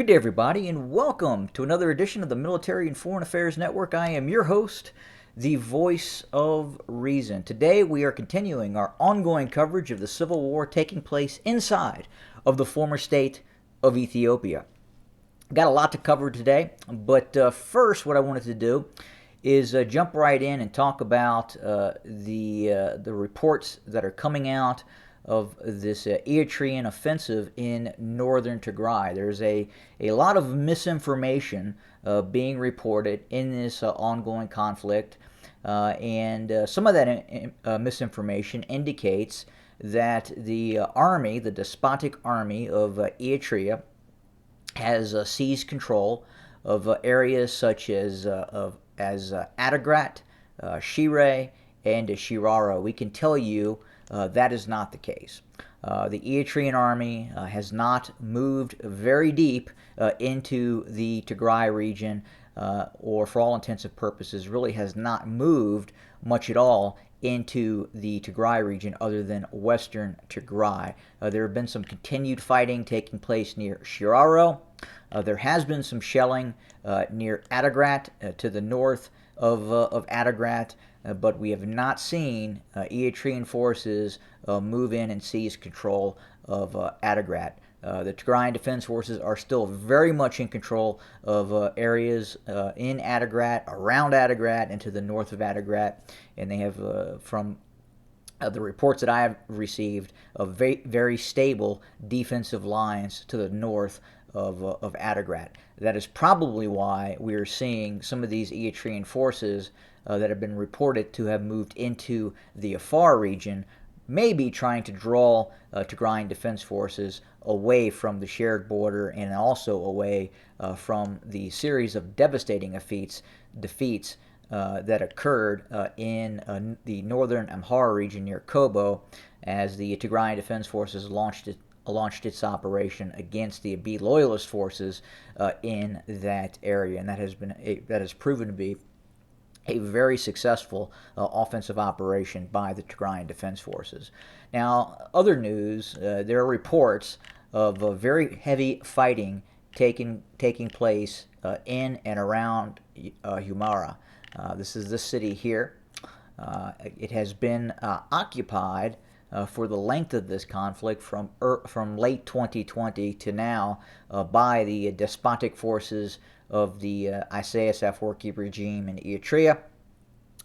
Good day, everybody, and welcome to another edition of the Military and Foreign Affairs Network. I am your host, the voice of reason. Today, we are continuing our ongoing coverage of the civil war taking place inside of the former state of Ethiopia. Got a lot to cover today, but first, what I wanted to do is jump right in and talk about the reports that are coming out of this Eritrean offensive in northern Tigray. There's a lot of misinformation being reported in this ongoing conflict, and some of that misinformation indicates that the army, the despotic army of Eritrea, has seized control of areas such as Adigrat, Shire, and Shiraro. We can tell you that is not the case. The Eritrean army has not moved very deep into the Tigray region, or for all intents and purposes, really has not moved much at all into the Tigray region other than western Tigray. There have been some continued fighting taking place near Shiraro. There has been some shelling near Adigrat to the north of Adigrat, but we have not seen Eritrean forces move in and seize control of Adigrat. The Tigrayan Defense Forces are still very much in control of areas in Adigrat, around Adigrat, and to the north of Adigrat, and they have, from the reports that I have received, of very stable defensive lines to the north of Adigrat. That is probably why we are seeing some of these Eritrean forces that have been reported to have moved into the Afar region, maybe trying to draw Tigrayan Defense Forces away from the shared border and also away from the series of devastating defeats that occurred in the northern Amhara region near Kobo, as the Tigrayan Defense Forces launched its operation against the Abiy loyalist forces in that area, and that has proven to be a very successful offensive operation by the Tigrayan Defense Forces. Now, other news, there are reports of very heavy fighting taking place in and around Himora. This is this city here. It has been occupied for the length of this conflict from late 2020 to now by the despotic forces of the Isaias Afwerki regime in Eritrea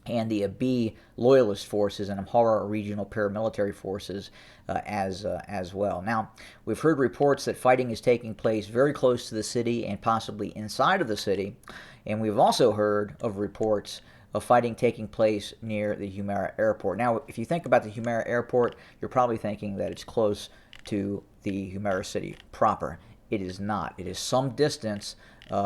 and the Abiy loyalist forces and Amhara regional paramilitary forces as well. Now, we've heard reports that fighting is taking place very close to the city and possibly inside of the city, and we've also heard of reports of fighting taking place near the Himora airport. Now, if you think about the Himora airport, you're probably thinking that it's close to the Himora city proper. It is not. It is some distance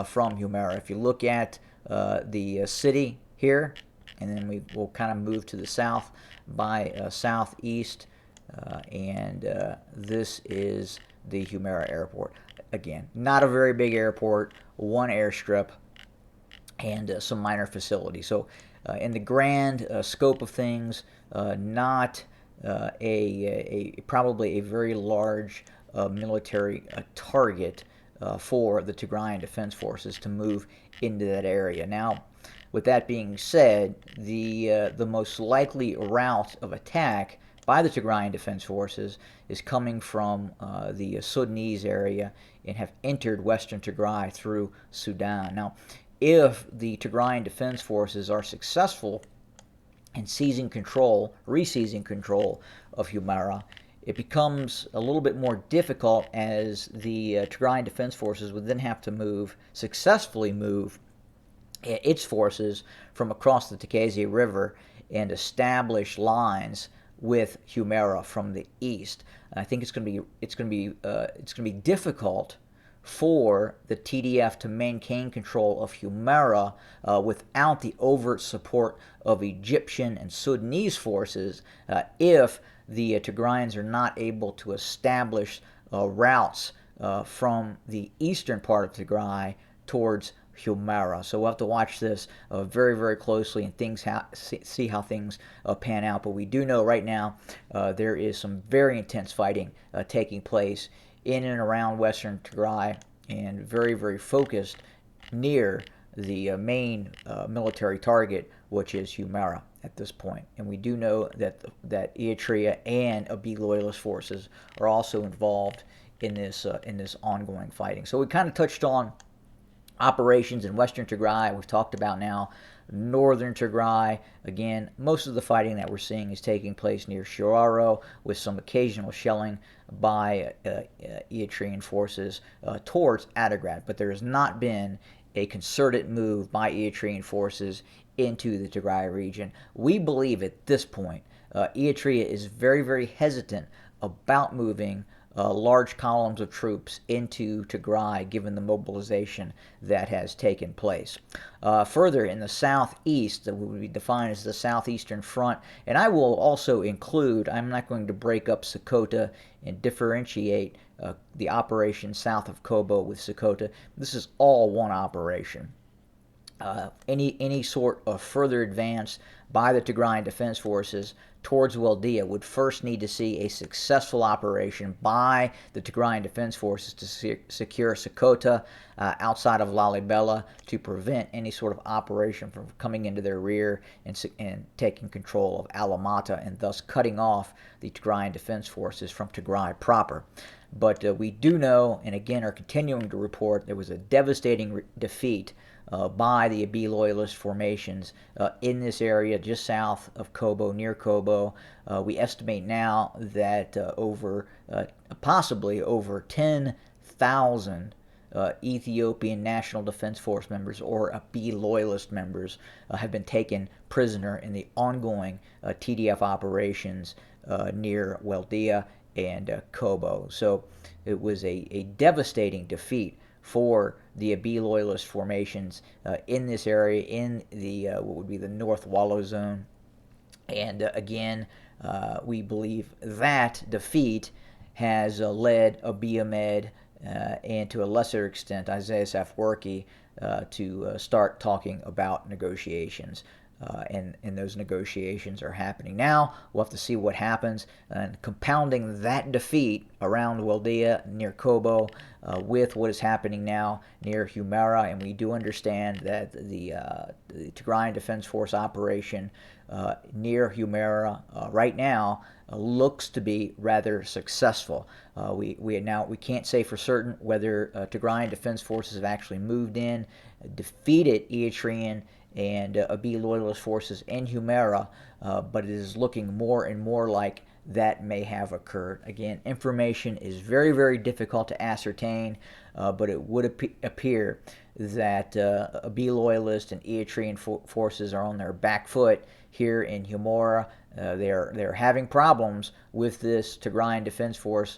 from Himora. If you look at the city here, and then we will kind of move to the south by southeast, and this is the Himora airport. Again, not a very big airport, one airstrip, and some minor facilities. So in the grand scope of things, not probably a very large military target for the Tigrayan Defense Forces to move into that area. Now, with that being said, the most likely route of attack by the Tigrayan Defense Forces is coming from the Sudanese area and have entered western Tigray through Sudan. Now, if the Tigrayan Defense Forces are successful in re-seizing control of Himora, it becomes a little bit more difficult, as the Tigrayan Defense Forces would then have to successfully move its forces from across the Tigray River and establish lines with Himora from the east. I think it's going to be difficult for the TDF to maintain control of Himora without the overt support of Egyptian and Sudanese forces if the Tigrayans are not able to establish routes from the eastern part of Tigray towards Himora. So we'll have to watch this very, very closely and see how things pan out. But we do know right now there is some very intense fighting taking place in and around western Tigray and very, very focused near the main military target, which is Himora at this point. And we do know that Eritrea and Abiy loyalist forces are also involved in this ongoing fighting. So we kind of touched on operations in western Tigray. We've talked about now northern Tigray. Again, most of the fighting that we're seeing is taking place near Shiraro, with some occasional shelling by Eritrean forces towards Adigrat. But there has not been a concerted move by Eritrean forces into the Tigray region. We believe at this point Eritrea is very, very hesitant about moving large columns of troops into Tigray, given the mobilization that has taken place. Further, in the southeast, that would be defined as the southeastern front, and I will also include, I'm not going to break up Sakota and differentiate the operation south of Kobo with Sakota. This is all one operation. Any sort of further advance by the Tigrayan Defense Forces towards Weldia would first need to see a successful operation by the Tigrayan Defense Forces to secure Sakota outside of Lalibela, to prevent any sort of operation from coming into their rear and taking control of Alamata, and thus cutting off the Tigrayan Defense Forces from Tigray proper. But we do know, and again are continuing to report, there was a devastating defeat by the Abiy loyalist formations in this area just south of Kobo, near Kobo. We estimate now that possibly over 10,000 Ethiopian National Defense Force members, or Abiy loyalist members, have been taken prisoner in the ongoing TDF operations near Weldia and Kobo. So it was a devastating defeat for the Abiy loyalist formations in this area, in the what would be the North Wallo zone. And again, we believe that defeat has led Abiy Ahmed and to a lesser extent Isaias Afwerki to start talking about negotiations. And those negotiations are happening now. We'll have to see what happens. And compounding that defeat around Weldia, near Kobo, with what is happening now near Himora, and we do understand that the Tigrayan Defense Force operation near Himora right now looks to be rather successful. We can't say for certain whether Tigrayan Defense Forces have actually moved in, defeated Eritrean and Abiy loyalist forces in Himera, but it is looking more and more like that may have occurred. Again, information is very, very difficult to ascertain, but it would appear that Abiy loyalists and Eritrean forces are on their back foot here in Himora. They're having problems with this Tigrayan Defense Force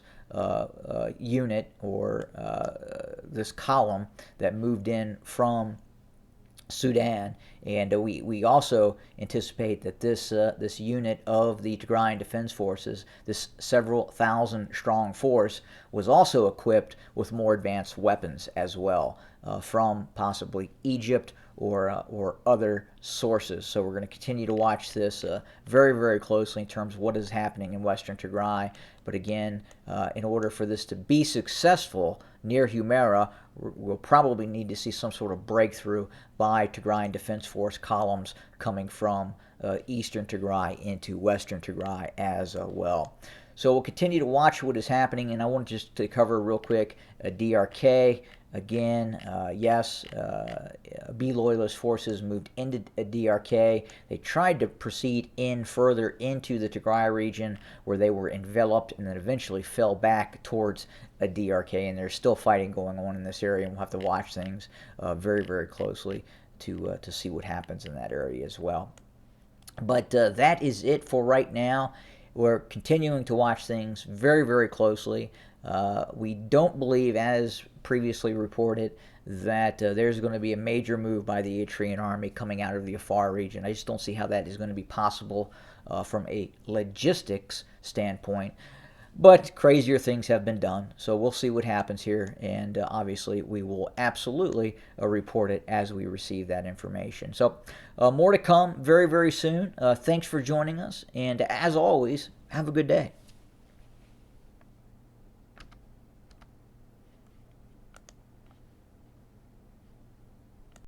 unit, or this column that moved in from Sudan, and we also anticipate that this unit of the Tigrayan Defense Forces, this several thousand strong force, was also equipped with more advanced weapons as well, from possibly Egypt or other sources. So we're going to continue to watch this very, very closely in terms of what is happening in western Tigray. But again, in order for this to be successful near Himera, we'll probably need to see some sort of breakthrough by Tigrayan Defense Force columns coming from eastern Tigray into western Tigray as well. So we'll continue to watch what is happening, and I want just to cover real quick DRK. Again, yes, Abiy loyalist forces moved into DRK. They tried to proceed further into the Tigray region, where they were enveloped and then eventually fell back towards DRK. And there's still fighting going on in this area, and we'll have to watch things very, very closely to see what happens in that area as well. But that is it for right now. We're continuing to watch things very, very closely. We don't believe, as previously reported, that there's going to be a major move by the Eritrean army coming out of the Afar region. I just don't see how that is going to be possible from a logistics standpoint. But crazier things have been done, so we'll see what happens here, and obviously we will absolutely report it as we receive that information. So more to come very, very soon. Thanks for joining us, and as always, have a good day.